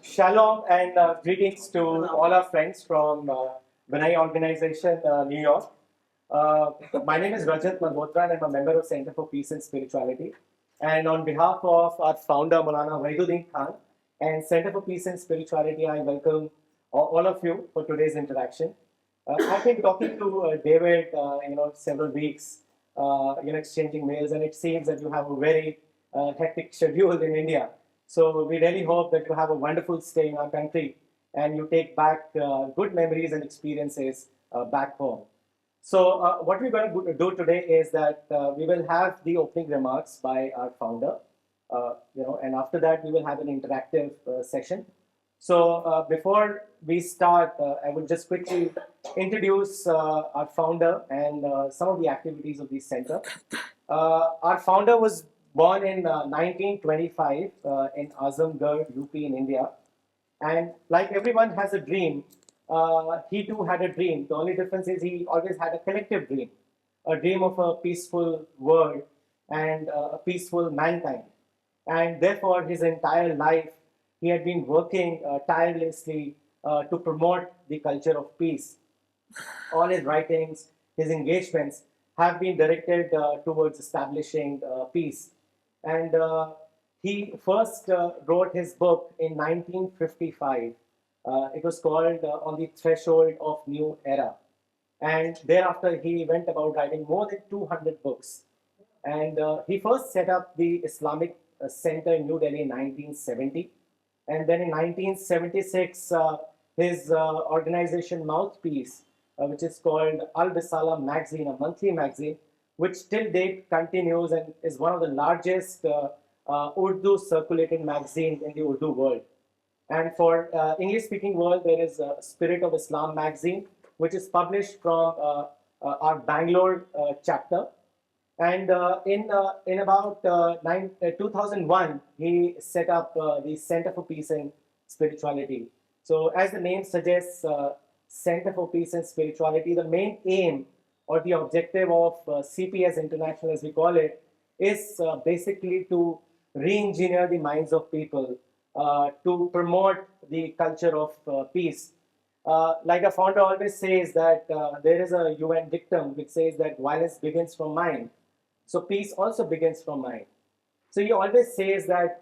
Shalom and greetings to all our friends from Vinay Organization, New York. My name is Rajat Malhotra and I'm a member of Center for Peace and Spirituality. And on behalf of our founder, Maulana Wahiduddin Khan, and Center for Peace and Spirituality, I welcome all of you for today's interaction. I've been talking to David, several weeks, exchanging mails, and it seems that you have a very hectic schedule in India. So we really hope that you have a wonderful stay in our country and you take back good memories and experiences back home. So what we're going to do today is that we will have the opening remarks by our founder, and after that we will have an interactive session. So before we start, I would just quickly introduce our founder and some of the activities of the center. Our founder was born in 1925 in Azamgarh, UP in India. And like everyone has a dream, he too had a dream. The only difference is he always had a collective dream, a dream of a peaceful world and a peaceful mankind. And therefore, his entire life, he had been working tirelessly to promote the culture of peace. All his writings, his engagements have been directed towards establishing peace. And he first wrote his book in 1955. It was called On the Threshold of New Era. And thereafter, he went about writing more than 200 books. And he first set up the Islamic Center in New Delhi in 1970. And then in 1976, his organization Mouthpiece, which is called Al Bisala magazine, a monthly magazine, which till date continues and is one of the largest Urdu circulated magazines in the Urdu world. And for English-speaking world, there is Spirit of Islam magazine, which is published from our Bangalore chapter. And in about 2001, he set up the Center for Peace and Spirituality. So as the name suggests, Center for Peace and Spirituality, the main aim or the objective of CPS International, as we call it, is basically to re-engineer the minds of people, to promote the culture of peace. Like a founder always says that there is a UN dictum which says that violence begins from mind. So peace also begins from mind. So he always says that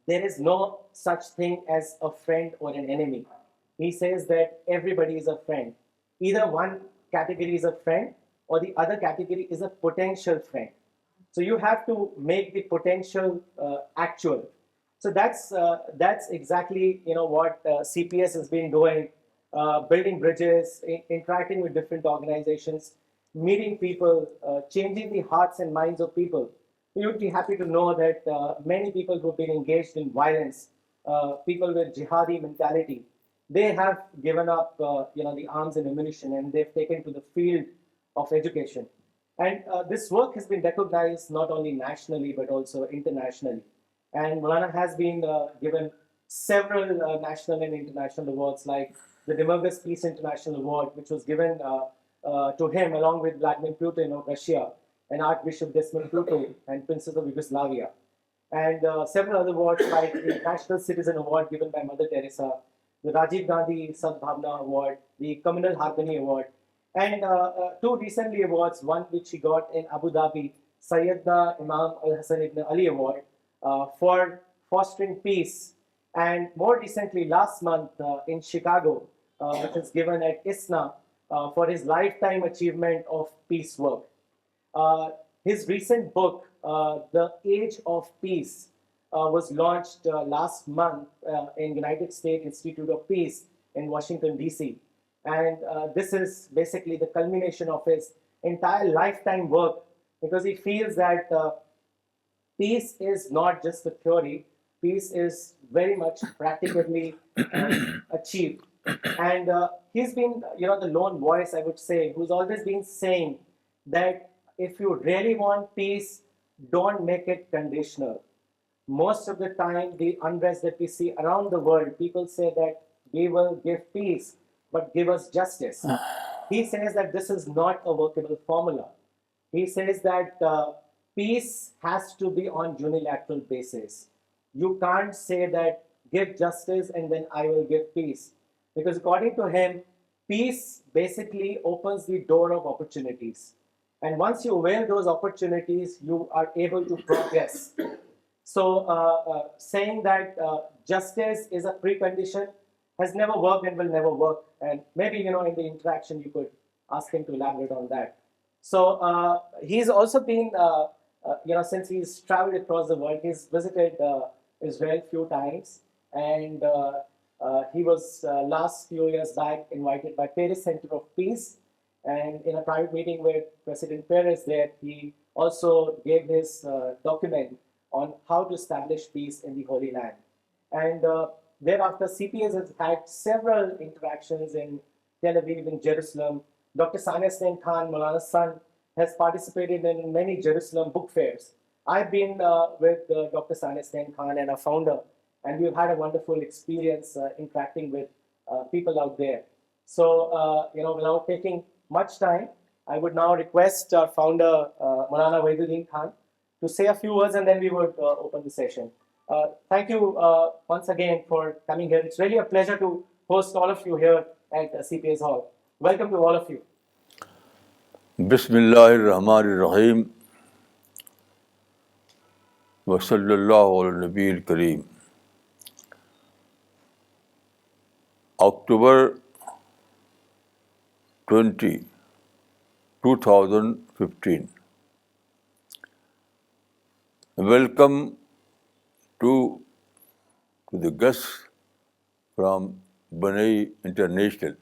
there is no such thing as a friend or an enemy. He says that everybody is a friend. Either one category is a friend or the other category is a potential friend. So you have to make the potential actual. So that's exactly what CPS has been doing, building bridges, interacting with different organizations, meeting people, changing the hearts and minds of people. You'd be happy to know that many people who've been engaged in violence, people with jihadi mentality, they have given up the arms and ammunition and they've taken to the field of education. And this work has been recognized not only nationally but also internationally. And Maulana has been given several national and international awards, like the Democracy Peace International Award, which was given to him along with Vladimir Putin of Russia and Archbishop Desmond Tutu and Princess of Yugoslavia. And several other awards like the National Citizen Award given by Mother Teresa, the Rajiv Gandhi Sadbhavna Award, the Communal Harmony Award, and two recently awards, one which he got in Abu Dhabi, Sayyidina Imam Al-Hassan ibn Ali Award for fostering peace. And more recently, last month in Chicago, which was given at ISNA for his lifetime achievement of peace work. His recent book, The Age of Peace, was launched last month in United States Institute of Peace in Washington D.C. And this is basically the culmination of his entire lifetime work, because he feels that peace is not just a theory, peace is very much practically achieved. And he's been, the lone voice, I would say, who's always been saying that if you really want peace, don't make it conditional. Most of the time, the unrest that we see around the world, people say that we will give peace, but give us justice. He says that this is not a workable formula. He says that peace has to be on unilateral basis. You can't say that give justice and then I will give peace. Because according to him, peace basically opens the door of opportunities. And once you avail those opportunities, you are able to progress. So saying that justice is a precondition has never worked and will never work. And maybe in the interaction you could ask him to elaborate on that. So he's also been since he's traveled across the world, he's visited Israel few times, and he was last few years back invited by Paris Center of Peace, and in a private meeting with President Perez there, he also gave his document on how to establish peace in the Holy Land. And thereafter, CPS has had several interactions in Tel Aviv, in Jerusalem. Dr. Wahiduddin Khan, Maulana's son, has participated in many Jerusalem book fairs. I've been with Dr. Wahiduddin Khan and our founder, and we've had a wonderful experience interacting with people out there. So, without taking much time, I would now request our founder, Maulana Wahiduddin Khan, to say a few words, and then we would open the session. Thank you once again for coming here. It's really a pleasure to host all of you here at CPS Hall. Welcome to all of you. Bismillahirrahmanirrahim. Wa sallallahu ala nabiyil kareem. October 20, 2015. Welcome to the guests from Banai International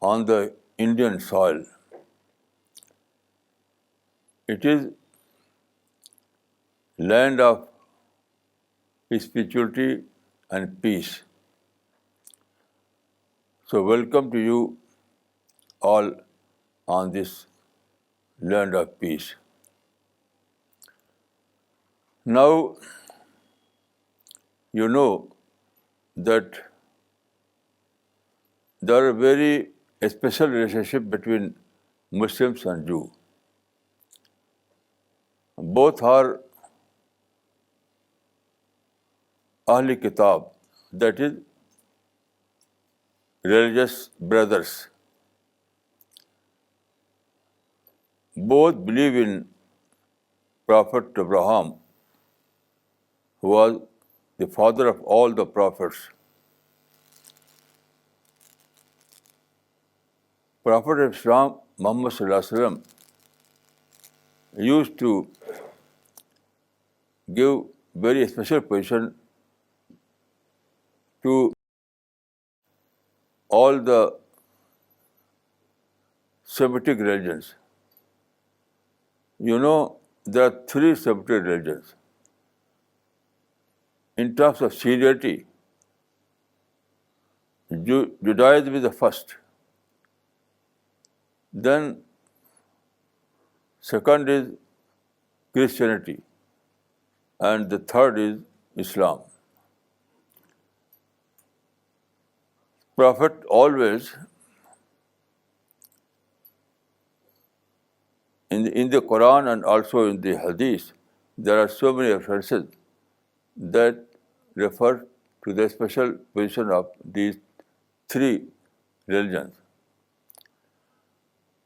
on the Indian soil. It is land of spirituality and peace. So welcome to you all on this land of peace. Now, you know that there are very special relationship between Muslims and Jews. Both are Ahli Kitab, that is, religious brothers. Both believe in Prophet Abraham, who was the father of all the prophets. Prophet of Islam, Muhammad Sallallahu Alaihi Wasallam, used to give very special position to all the Semitic religions. You know, there are three Semitic religions. In terms of seniority, Judaism is the first. Then second is Christianity, and the third is Islam. Prophet always, in the Quran and also in the Hadith, there are so many references that refer to the special position of these three religions.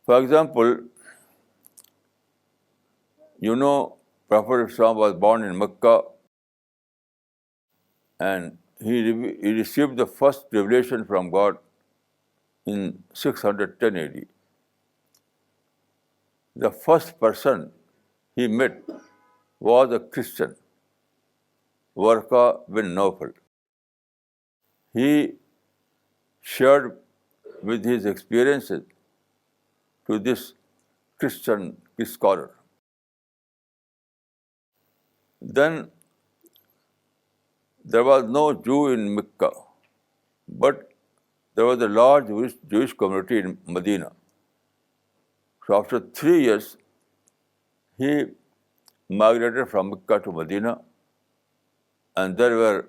For example, you know, Prophet Islam was born in Mecca, and he received the first revelation from God in 610 AD. The first person he met was a Christian, Warqa bin Nawfal. He shared with his experiences to this Christian scholar. Then there was no Jew in Mecca, but there was a large Jewish community in Medina. So after 3 years, he migrated from Mecca to Medina, and there were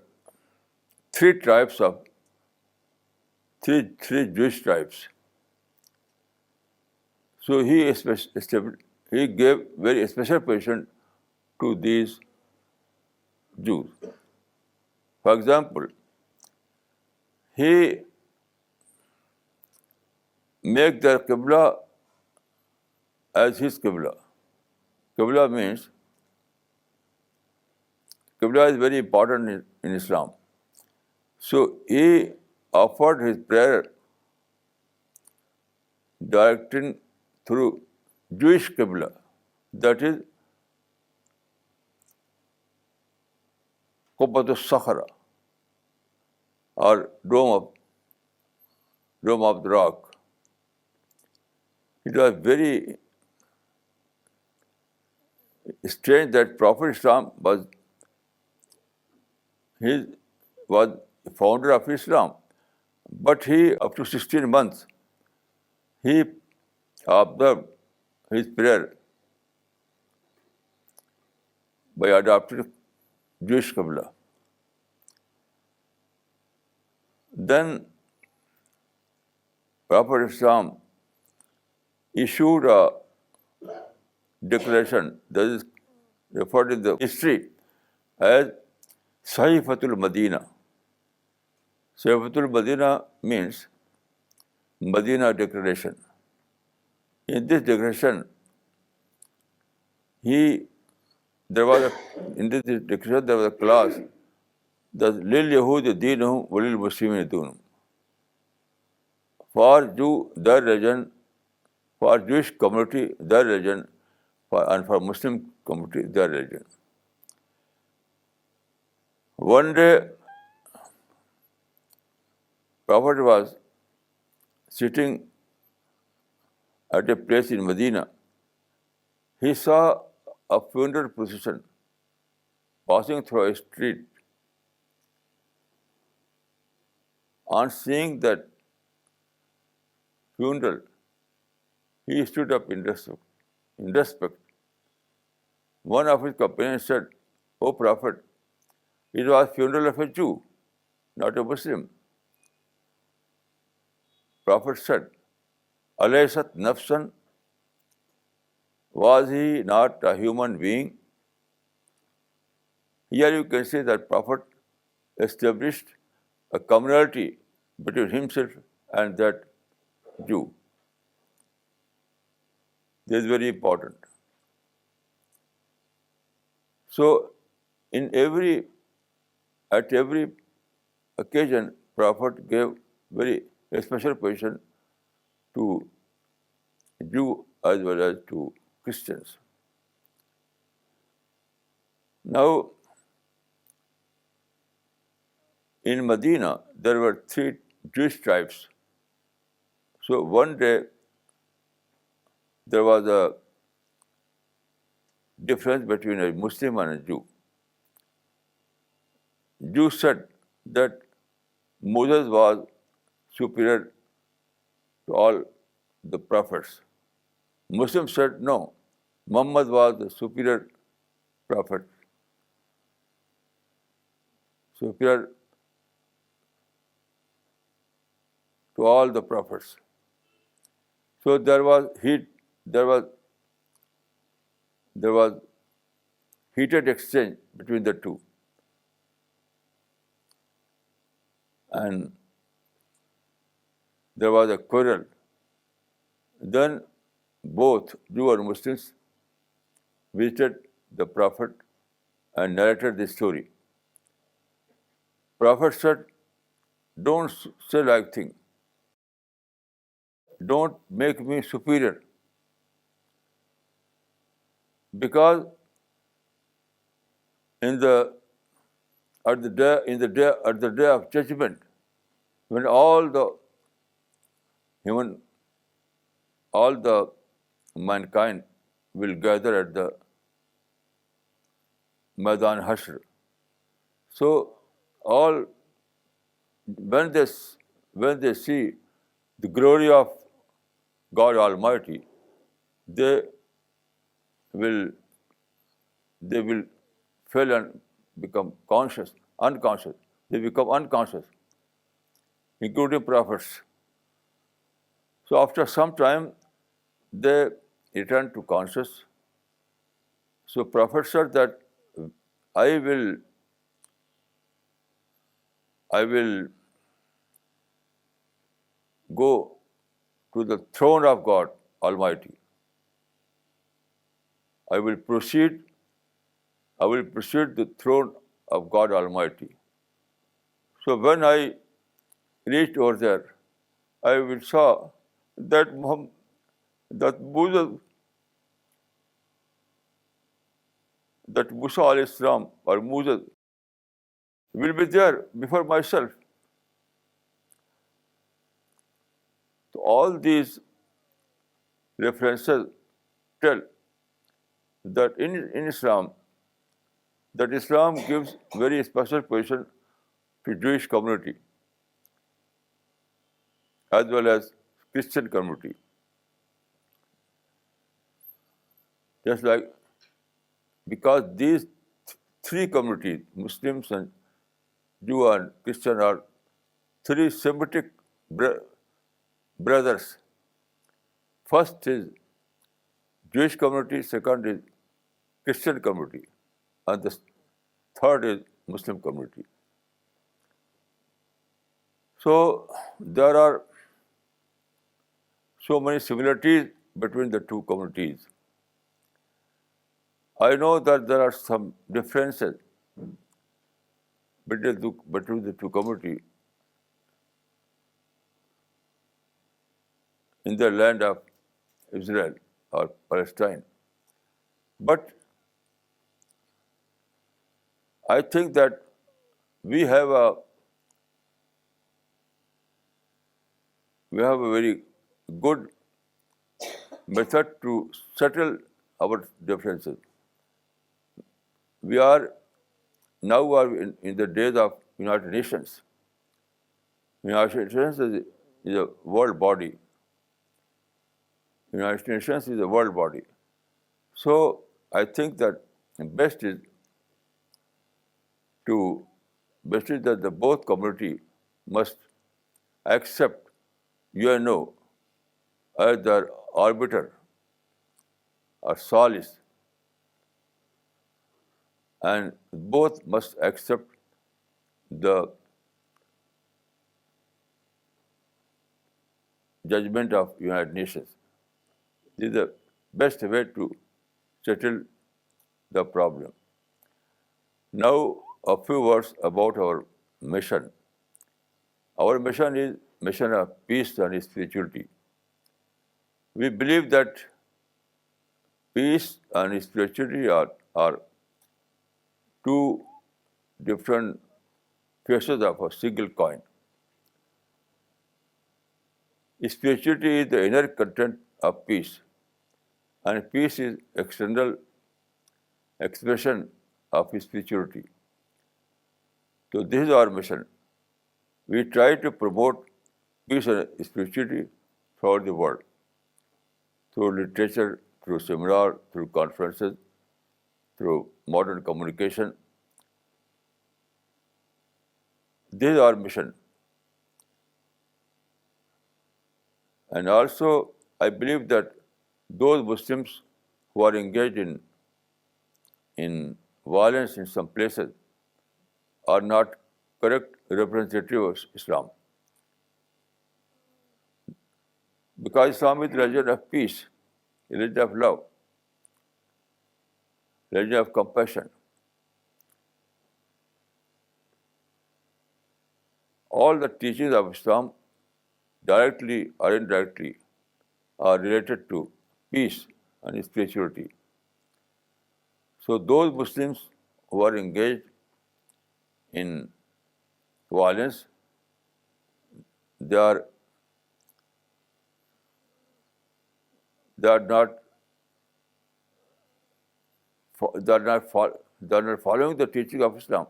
three Jewish tribes. So he gave very special position to these Jews. For example, he make their Qibla as his Qibla. Qibla means, Qibla is very important in Islam. So he offered his prayer directing through Jewish Qibla, that is Qubbatus Sakhra, or Dome of the Rock. It was very strange that Prophet Islam was the founder of Islam, but he, up to 16 months, he observed his prayer by adopting Jewish Qibla. Then Prophet Islam issued a declaration that is referred in the history as Sahifatul Madina. Sahifatul Madina means Medina Declaration. In this declaration, there was a clause that Lil Yahud Deenuhum Walil Muslimin Dunum. For Jew, their religion, for Jewish community, their religion, and for Muslim community, their religion. One day, Prophet was sitting at a place in Medina. He saw a funeral procession passing through a street. On seeing that funeral, he stood up in respect. One of his companions said, "O Prophet, it was funeral of a Jew, not a Muslim." Prophet said, "Alaysat nafsan? Was he not a human being?" Here you can see that Prophet established a commonality between himself and that Jew. This is very important. So, at every occasion, Prophet gave very special position to Jew as well as to Christians. Now, in Medina, there were 3 Jewish tribes. So one day, there was a difference between a Muslim and a Jew. Jews said that Moses was superior to all the prophets. Muslims said no, Muhammad was the superior prophet, superior to all the prophets. So there was heated exchange between the two. And there was a quarrel. Then both Jew and Muslims visited the Prophet and narrated the story. Prophet said, "Don't say like thing. Don't make me superior. Because at the day of judgment, when all the mankind will gather at the Maidan Hashr. So when they see the glory of God Almighty, they will fail and become unconscious. They become unconscious, including prophets. So after some time, they return to conscious. So Prophet said that I will I will go to the throne of God Almighty. I will proceed the throne of God Almighty. So when I reached over there, I will saw that Moses, that Musa alayhi salam or Moses will be there before myself. So all these references tell that in Islam, that Islam gives very special position to Jewish community as well as Christian community. Just like, because these three communities, Muslims and Jew and Christian, are three Semitic brothers. First is Jewish community, second is Christian community, and the third is Muslim community. So there are so many similarities between the two communities. I know that there are some differences between the two communities in the land of Israel or Palestine. But I think that we have a very good method to settle our differences. We are now in the days of United Nations. United Nations is a world body. United Nations is a world body. So I think that best is that the both community must accept UNO as their arbiter or solace, and both must accept the judgment of United Nations. This is the best way to settle the problem. Now, a few words about our mission. Our mission is mission of peace and spirituality. We believe that peace and spirituality are two different faces of a single coin. Spirituality is the inner content of peace, and peace is external expression of spirituality. So this is our mission. We try to promote peace and spirituality throughout the world, through literature, through seminars, through conferences, through modern communication. This is our mission. And also, I believe that those Muslims who are engaged in violence in some places are not correct representative of Islam. Because Islam is the religion of peace, religion of love, religion of compassion. All the teachings of Islam, directly or indirectly, are related to peace and spirituality. So those Muslims who are engaged in violence, they are not following the teaching of Islam.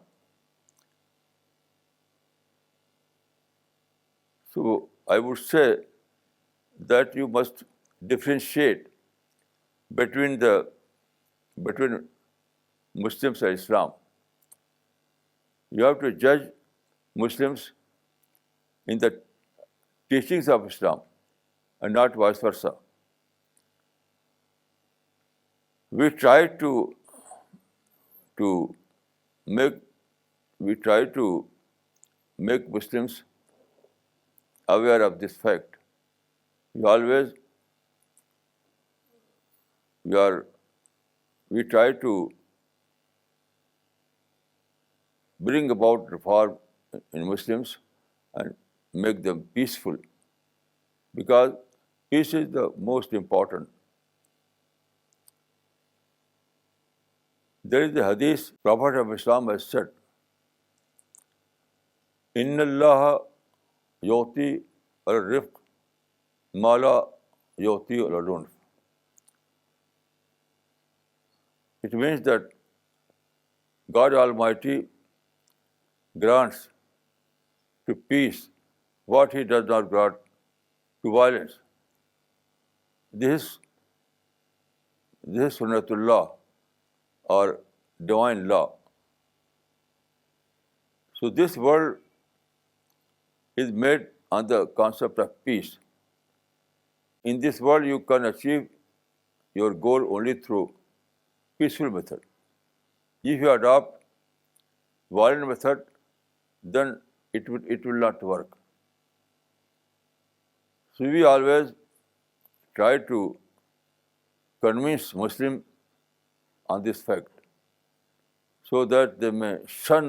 So I would say that you must differentiate between Muslims and Islam. You have to judge Muslims in the teachings of Islam and not vice versa. We try to make Muslims aware of this fact. We always we try to bring about reform in Muslims and make them peaceful, because peace is the most important. There is a hadith Prophet of Islam has said, "Inna Allah yu'ti al-rifq ma la yu'ti al-unf." It means that God Almighty grants to peace what He does not grant to violence. This is Sunnatullah, or divine law. So this world is made on the concept of peace. In this world, you can achieve your goal only through peaceful method. If you adopt violent method, then it will not work. So we always try to convince Muslims on this fact, so that they may shun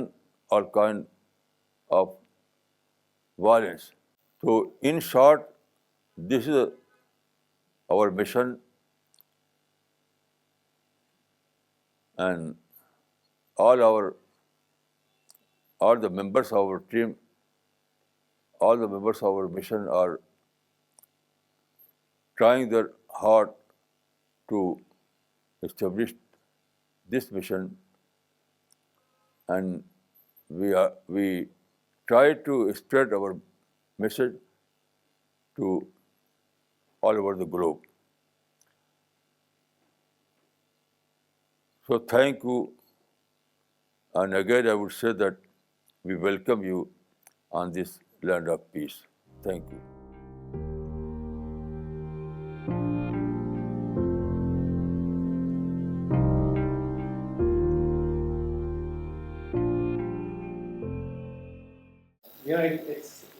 all kind of violence. So in short, this is our mission, and all the members of our team, all the members of our mission are trying their hard to establish this mission, and we try to spread our message to all over the globe. So thank you, and again I would say that we welcome you on this land of peace. Thank you.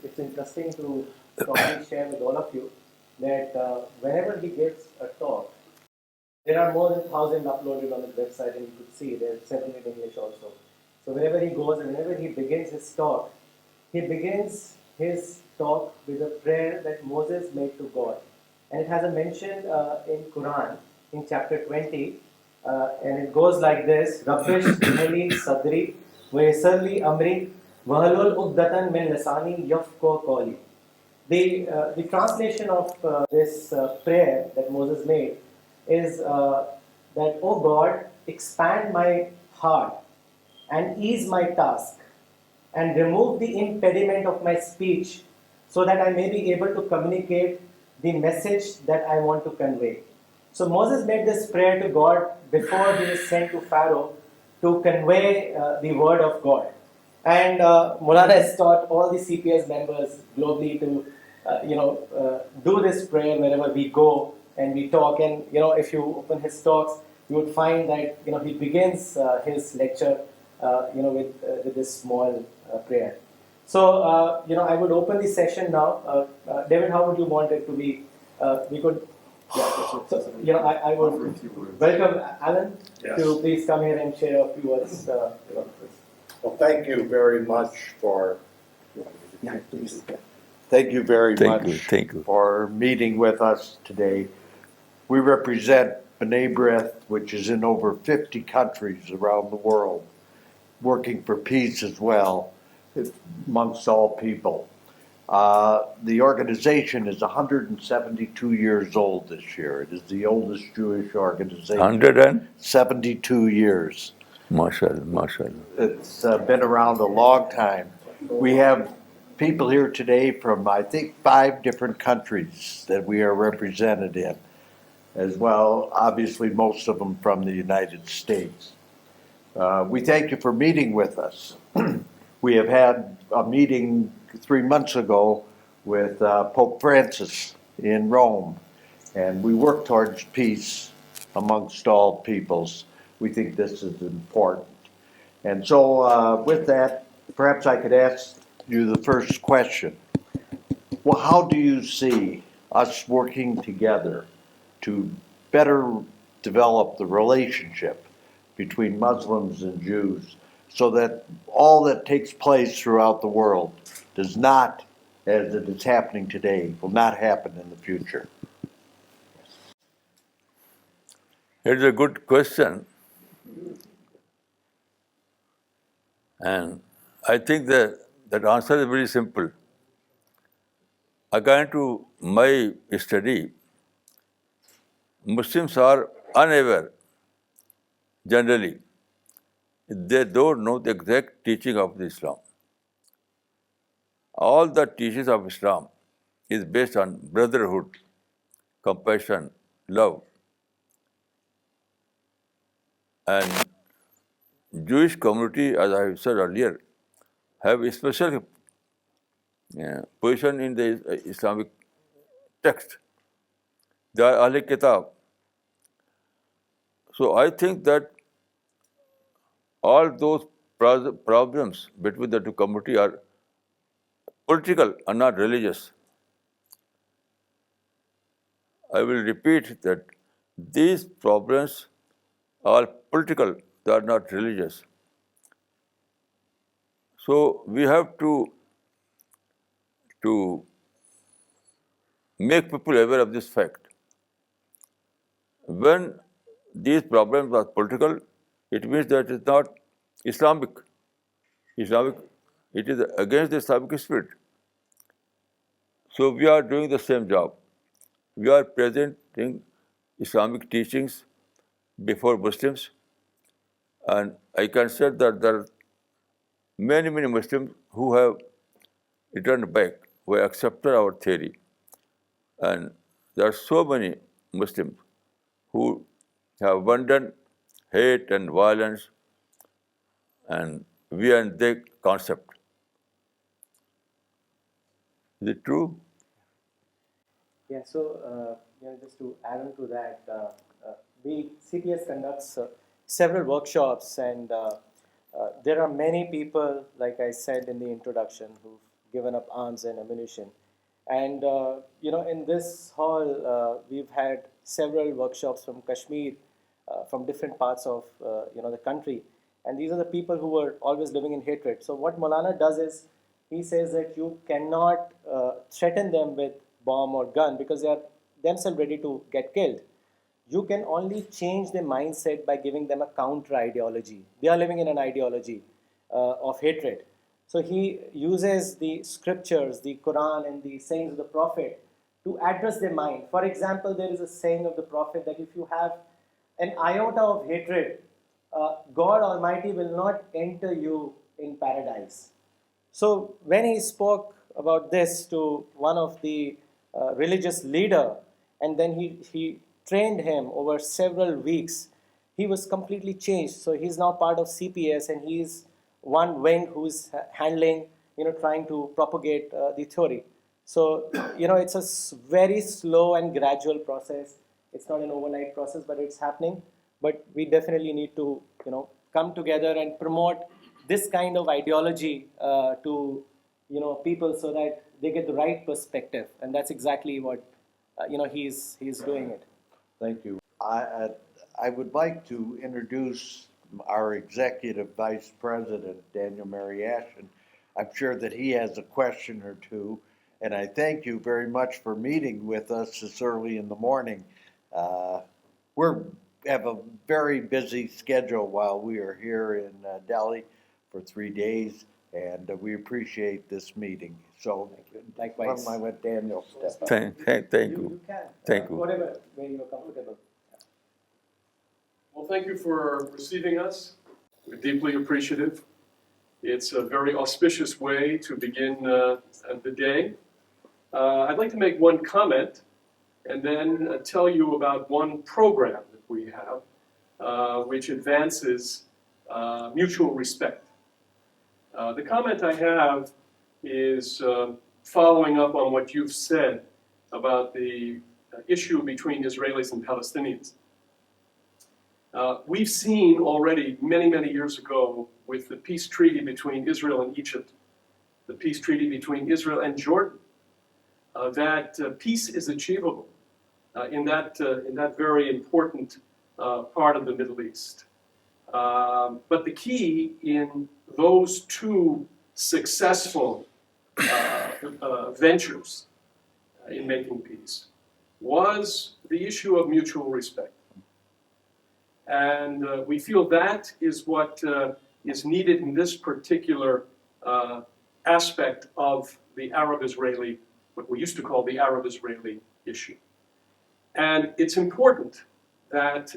It's interesting to probably share with all of you that whenever he gives a talk, there are more than 1,000 uploaded on his website, and you could see there's several in English also. So wherever he goes and whenever he begins his talk, he begins his talk with a prayer that Moses made to God. And it has a mention in Quran in chapter 20, and it goes like this: Rabbish Hali Sadri Vayassirli Amri Wahlul Uqdatan min Lisani Yafqahu Qawli. The translation of this prayer that Moses made is that, "O God, expand my heart and ease my task, and remove the impediment of my speech, so that I may be able to communicate the message that I want to convey." So Moses made this prayer to God before he was sent to Pharaoh to convey the word of God. And Maulana has taught all the CPS members globally to do this prayer wherever we go and we talk. And if you open his talks, you would find that he begins his lecture with this small prayer. So I would open the session now. David, how would you want it to be? We could. Yeah, so I would welcome Alan to please come here and share a few words. Well, thank you very much for. Thank you very much for meeting with us today. We represent B'nai B'rith, which is in over 50 countries around the world, working for peace as well amongst all people. The organization is 172 years old this year. It is the oldest Jewish organization. 172 years. MashaAllah, MashaAllah. It's been around a long time. We have people here today from, I think, 5 different countries that we are represented in, as well, obviously most of them from the United States. We thank you for meeting with us. We have had a meeting 3 months ago with Pope Francis in Rome, and we work towards peace amongst all peoples. We think this is important. And so with that, perhaps I could ask you the first question. Well, how do you see us working together to better develop the relationship between Muslims and Jews so that all that takes place throughout the world does not, as it is happening today, will not happen in the future? It's a good question. And I think that answer is very simple. According to my study, Muslims are unaware, generally. They don't know the exact teaching of the Islam. All the teachings of Islam is based on brotherhood, compassion, love. And Jewish community, as I said earlier, have a special position in the Islamic text. They are Ahl Kitab. So I think that all those problems between the two communities are political and not religious. I will repeat that these problems are political, they are not religious. So we have to make people aware of this fact. When these problems are political, it means that it's not Islamic. It is against the Islamic spirit. So we are doing the same job. We are presenting Islamic teachings before Muslims, and I can say that there are many Muslims who have returned back, who have accepted our theory. And there are so many Muslims who have abandoned hate and violence and we and they concept. Is it true? Yeah, so just to add on to that, CPS conducts several workshops, and there are many people, like I said in the introduction, who've given up arms and ammunition. And in this hall, we've had several workshops from Kashmir, from different parts of the country, and these are the people who were always living in hatred. So what Maulana does is he says that you cannot threaten them with bomb or gun because they are themselves ready to get killed. You can only change their mindset by giving them a counter ideology. They are living in an ideology of hatred. So he uses the scriptures, the Quran, and the sayings of the Prophet to address their mind. For example, there is a saying of the Prophet that if you have an iota of hatred, God Almighty will not enter you in paradise. So when he spoke about this to one of the religious leader, and then he trained him over several weeks, he was completely changed. So he's now part of CPS, and he's one wing who's handling, trying to propagate the theory. So, it's a very slow and gradual process. It's not an overnight process, but it's happening. But we definitely need to, come together and promote this kind of ideology to, people so that they get the right perspective. And that's exactly what, he's doing it. Thank you. I would like to introduce our Executive Vice President, Daniel Mariashin. I'm sure that he has a question or two, and I thank you very much for meeting with us this early in the morning. We have a very busy schedule while we are here in Delhi for 3 days, and we appreciate this meeting. So, Likewise. why don't I let Daniel step up? Thank you. You can. Thank you. Whatever, when you're comfortable. Well, thank you for receiving us. We're deeply appreciative. It's a very auspicious way to begin the day. I'd like to make one comment and then tell you about one program that we have which advances mutual respect. The comment I have is following up on what you've said about the issue between Israelis and Palestinians. We've seen already many years ago with the peace treaty between Israel and Egypt the peace treaty between Israel and Jordan, that peace is achievable in that very important part of the Middle East. But the key in those two successful ventures in making peace was the issue of mutual respect. And we feel that is what is needed in this particular aspect of the Arab-Israeli, what we used to call the Arab-Israeli issue. And it's important that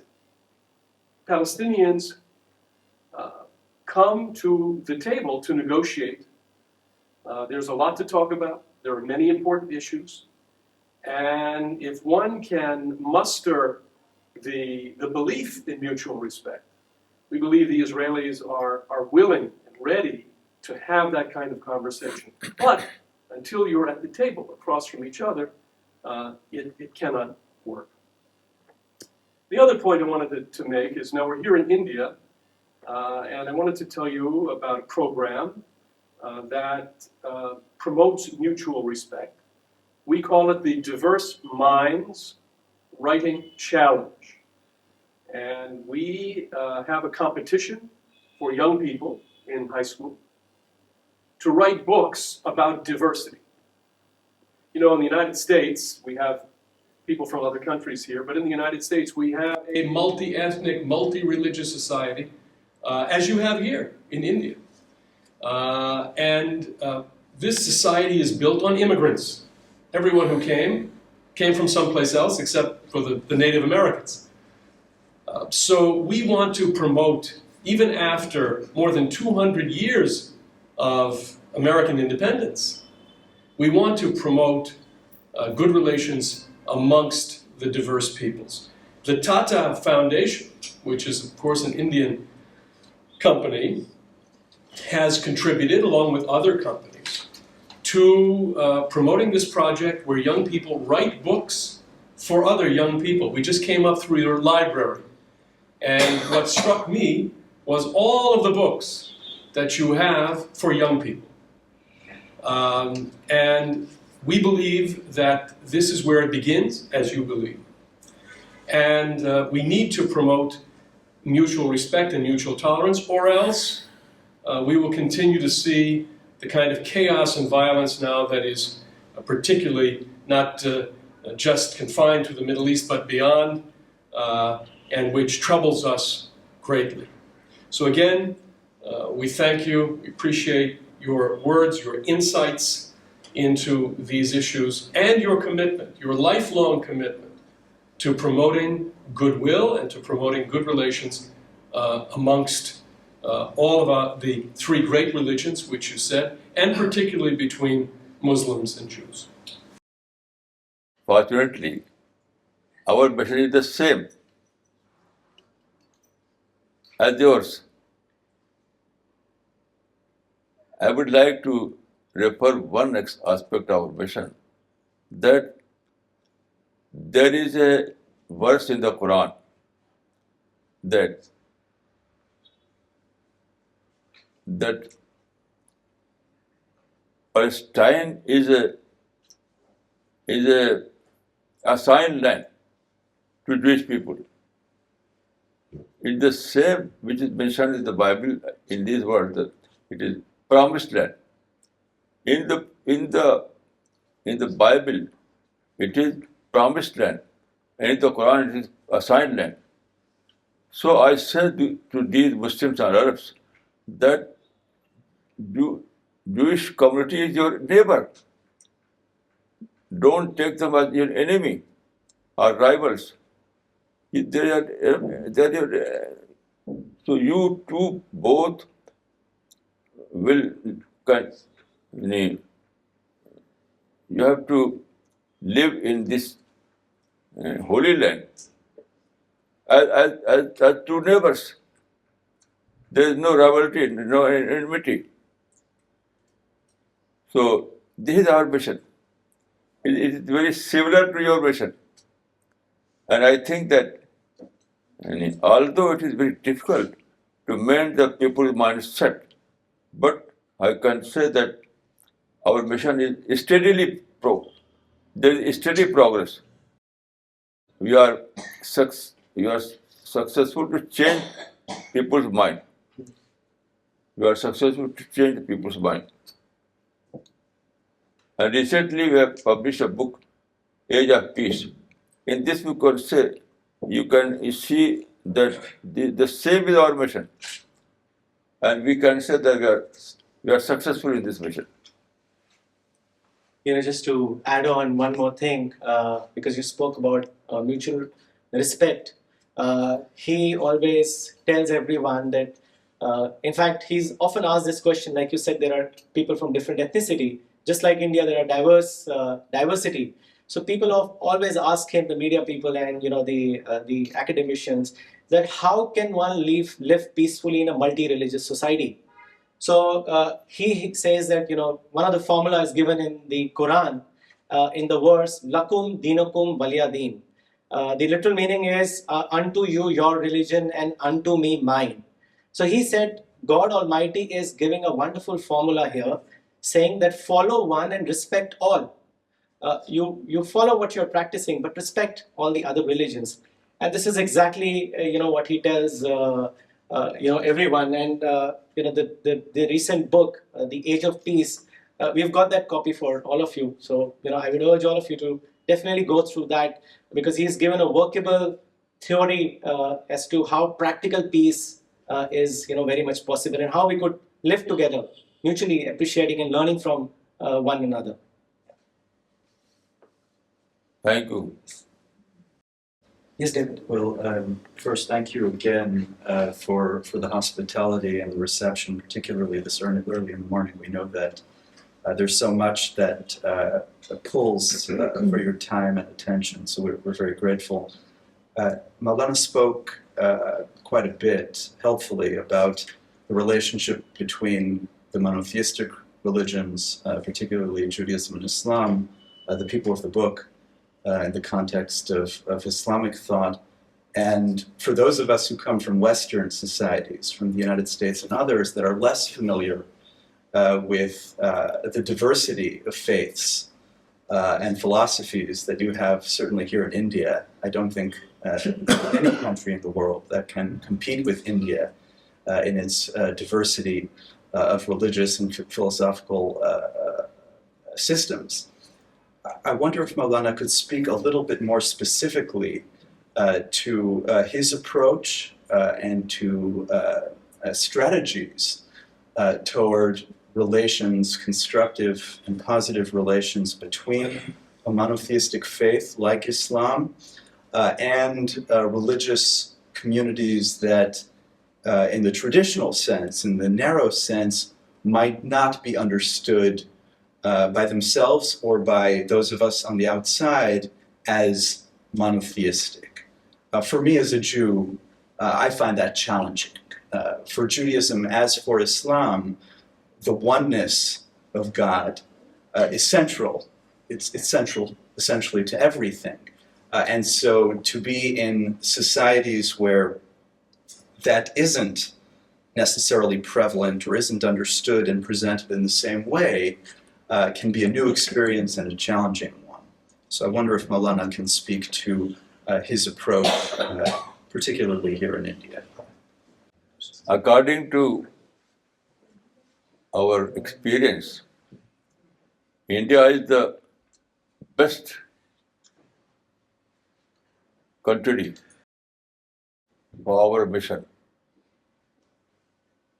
Palestinians come to the table to negotiate. There's a lot to talk about. There are many important issues. And if one can muster the belief in mutual respect, we believe the Israelis are willing and ready to have that kind of conversation. But until you're at the table across from each other, it cannot work. The other point I wanted to make is now we're here in India, and I wanted to tell you about a program that promotes mutual respect. We call it the Diverse Minds Writing Challenge. And we have a competition for young people in high school to write books about diversity. You know, in the United States, we have people from other countries here, but in the United States, we have a multi-ethnic, multi-religious society, as you have here in India. This society is built on immigrants. Everyone who came from someplace else except for the Native Americans. So we want to promote, even after more than 200 years of American independence, we want to promote good relations amongst the diverse peoples. The Tata Foundation, which is of course an Indian company, has contributed, along with other companies, to promoting this project where young people write books for other young people. We just came up through your library, and what struck me was all of the books that you have for young people. And we believe that this is where it begins, as you believe. And we need to promote mutual respect and mutual tolerance, or else we will continue to see the kind of chaos and violence now that is particularly not just confined to the Middle East, but beyond, and which troubles us greatly. So again, we thank you, we appreciate your words, your insights into these issues, and your commitment, your lifelong commitment to promoting goodwill and to promoting good relations amongst all of the three great religions, which you said, and particularly between Muslims and Jews. Fortunately, our mission is the same as yours. I would like to refer one aspect of our mission, that there is a verse in the Quran that Palestine is a assigned land to Jewish people. It's the same which is mentioned in the Bible in these words, that it is promised land. In the Bible, it is promised land, and in the Quran, it is assigned land. So I said to these Muslims and Arabs that Jewish community is your neighbor. Don't take them as your enemy or rivals. So you two both will, you have to live in this holy land as two neighbors. There is no rivalry, no enmity. So this is our mission. It is very similar to your mission. And I think that although it is very difficult to mend the people's mindset, but I can say that our mission is there is steady progress. We are successful to change people's mind. We are successful to change people's mind. And recently we have published a book, Age of Peace. In this we can say, you see that the same is our mission. And we can say that we are successful in this mission. Just to add on one more thing, because you spoke about mutual respect, he always tells everyone that, in fact, he's often asked this question, like you said, there are people from different ethnicity. Just like India, there are diversity. So people always ask him, the media people and the academicians, that how can one live peacefully in a multi-religious society? So he says that one of the formula is given in the Quran in the verse Lakum Dinakum Waliyadin. The literal meaning is unto you your religion and unto me mine. So he said God Almighty is giving a wonderful formula here, saying that follow one and respect all. You follow what you're practicing, but respect all the other religions. And this is exactly what he tells everyone. And the recent book, The Age of Peace, we've got that copy for all of you. So I would urge all of you to definitely go through that, because he's given a workable theory as to how practical peace is very much possible, and how we could live together, mutually appreciating and learning from one another. Thank you. Yes, David. Well, first, thank you again for the hospitality and the reception, particularly this early in the morning. We know that there's so much that pulls for your time and attention, so we're very grateful. Maulana spoke quite a bit, helpfully, about the relationship between the monotheistic religions, particularly Judaism and Islam, the people of the book, in the context of Islamic thought. And for those of us who come from Western societies, from the United States and others that are less familiar with the diversity of faiths and philosophies that you have certainly here in India, I don't think any country in the world that can compete with India in its diversity of religious and philosophical systems. I wonder if Maulana could speak a little bit more specifically to his approach and to strategies toward relations, constructive and positive relations between a monotheistic faith like Islam and religious communities that, in the traditional sense, in the narrow sense, might not be understood by themselves or by those of us on the outside as monotheistic. For me as a Jew, I find that challenging. For Judaism, as for Islam, the oneness of God is central. It's central essentially to everything. And so to be in societies where that isn't necessarily prevalent or isn't understood and presented in the same way can be a new experience and a challenging one. So I wonder if Maulana can speak to his approach, particularly here in India. According to our experience, India is the best country for our mission,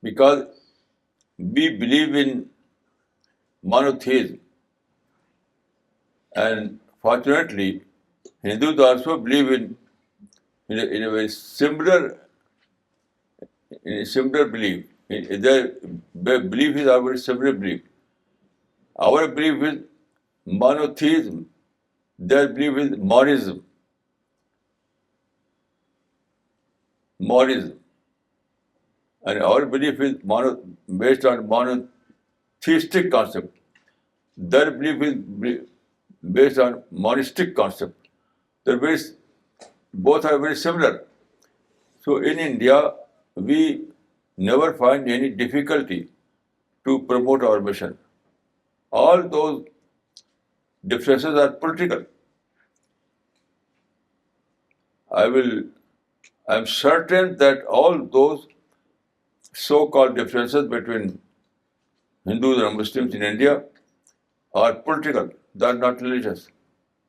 because we believe in monotheism, and fortunately Hindus also believe in a very similar belief. Their belief is our very similar belief. Our belief is monotheism, their belief is monism. And our belief is based on monotheistic concept. Their belief is based on monistic concept. Both are very similar. So in India, we never find any difficulty to promote our mission. all those differences are political. I'm certain that all those so-called differences between Hindus and Muslims in India are political, they are not religious.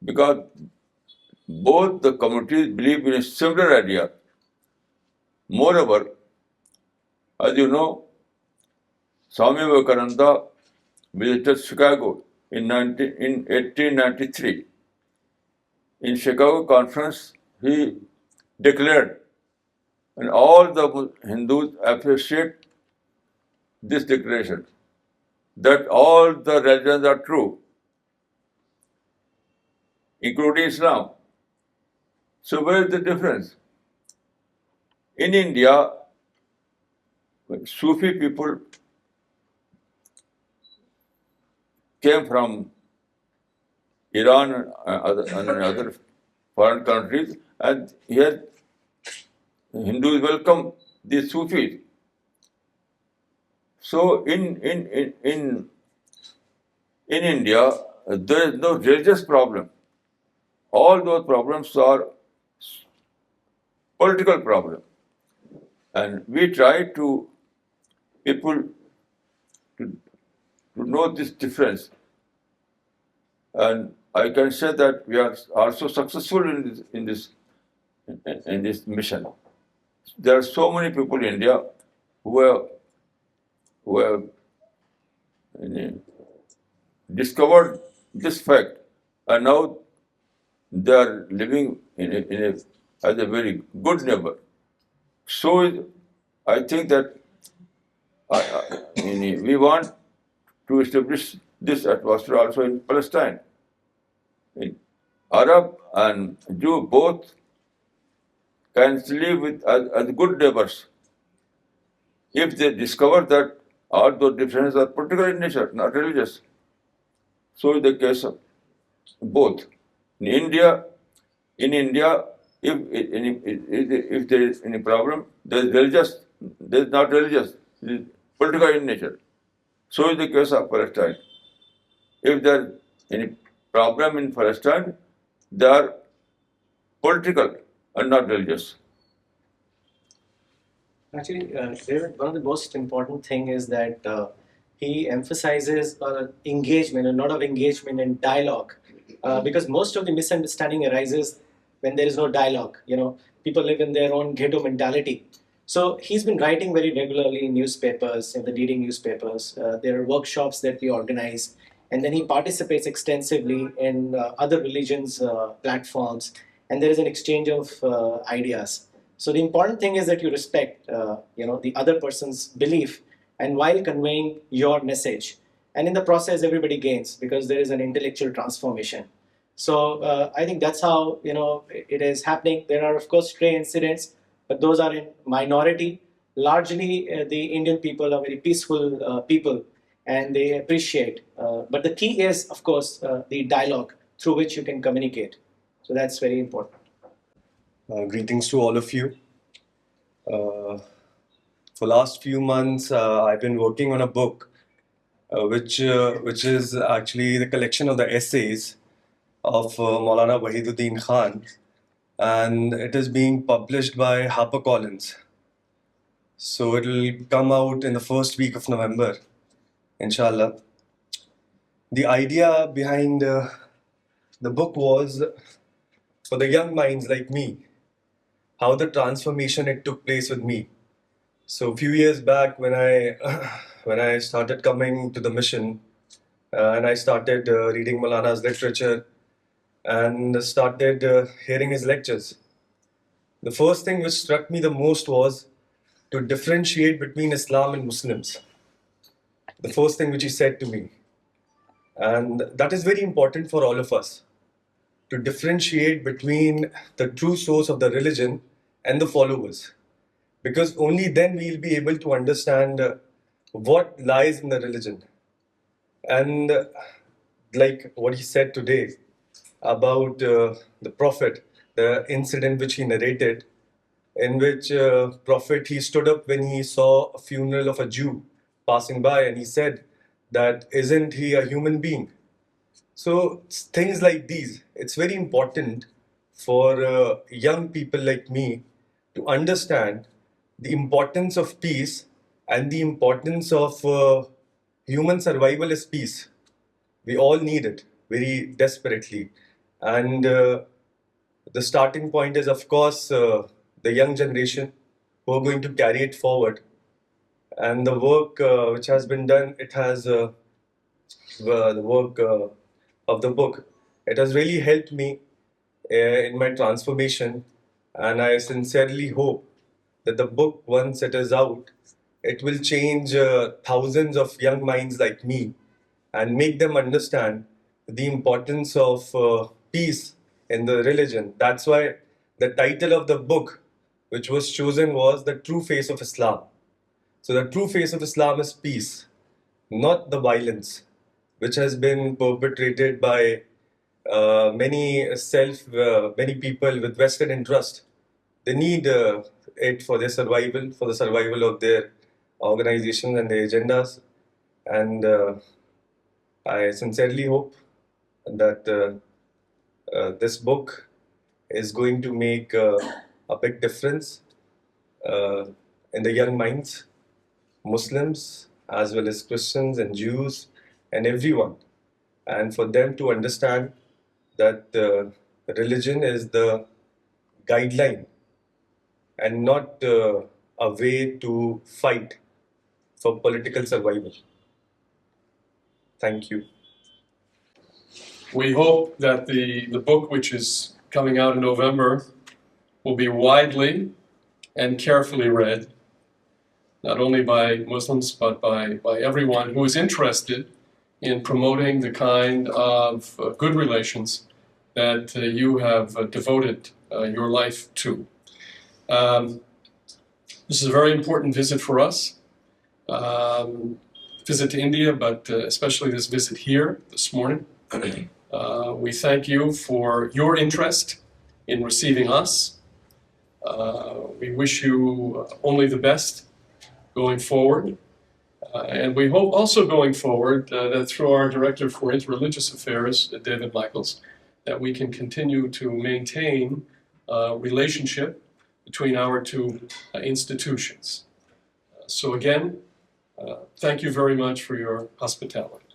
Because both the communities believe in a similar idea. Moreover, as you know, Swami Vivekananda visited Chicago in 1893. In Chicago conference, he declared, and all the Hindus appreciate this declaration, that all the religions are true, including Islam. So where is the difference? In India, Sufi people came from Iran and other foreign countries, and here Hindus welcome these Sufis. So in India, there is no religious problem. All those problems are political problems. And we try to people to know this difference. And I can say that we are also successful in this mission. There are so many people in India who have discovered this fact, and now they are living as a very good neighbor. So I think that we want to establish this atmosphere also in Palestine. In Arab and Jew both can live as good neighbors if they discover that all those differences are political in nature, not religious. So is the case of both. In India, if there is any problem, there is religious, there is not religious, it is political in nature. So is the case of Palestine. If there is any problem in Palestine, they are political and not religious. Actually, David, one of the most important thing is that he emphasizes engagement, a lot of engagement and dialogue, because most of the misunderstanding arises when there is no dialogue. People live in their own ghetto mentality. So he's been writing very regularly in newspapers, in the leading newspapers. There are workshops that we organize, and then he participates extensively in other religions' platforms, and there is an exchange of ideas. So the important thing is that you respect, the other person's belief, and while conveying your message, and in the process, everybody gains because there is an intellectual transformation. So I think that's how it is happening. There are of course stray incidents, but those are in minority. Largely, the Indian people are very peaceful people, and they appreciate. But the key is, of course, the dialogue through which you can communicate. So that's very important. Greetings to all of you. For last few months, I've been working on a book, which is actually the collection of the essays of Maulana Wahiduddin Khan, and it is being published by HarperCollins. So it will come out in the first week of November, inshallah. The idea behind the book was for the young minds like me, how the transformation it took place with me. So a few years back when I started coming to the mission and I started reading Maulana's literature and started hearing his lectures, the first thing which struck me the most was to differentiate between Islam and Muslims. The first thing which he said to me. And that is very important for all of us, to differentiate between the true source of the religion and the followers. Because only then we'll be able to understand what lies in the religion. And like what he said today about the Prophet, the incident which he narrated, in which Prophet, he stood up when he saw a funeral of a Jew passing by, and he said that isn't he a human being? So things like these, it's very important for young people like me to understand the importance of peace and the importance of human survival is peace. We all need it very desperately. And the starting point is, of course, the young generation who are going to carry it forward. And the work which has been done, it has the work of the book. It has really helped me in my transformation, and I sincerely hope that the book, once it is out, it will change thousands of young minds like me and make them understand the importance of peace in the religion. That's why the title of the book, which was chosen, was The True Face of Islam. So the true face of Islam is peace, not the violence, which has been perpetrated by many people with vested interest. They need it for their survival, for the survival of their organizations and their agendas. And I sincerely hope that this book is going to make a big difference in the young minds, Muslims as well as Christians and Jews and everyone, and for them to understand that religion is the guideline and not a way to fight for political survival. Thank you. We hope that the book, which is coming out in November, will be widely and carefully read, not only by Muslims, but by everyone who is interested in promoting the kind of good relations that you have devoted your life to. This is a very important visit for us, visit to India, but especially this visit here this morning. We thank you for your interest in receiving us. We wish you only the best going forward. And we hope also going forward that through our Director for Interreligious Affairs, David Michaels, that we can continue to maintain a relationship between our two institutions. So again, thank you very much for your hospitality.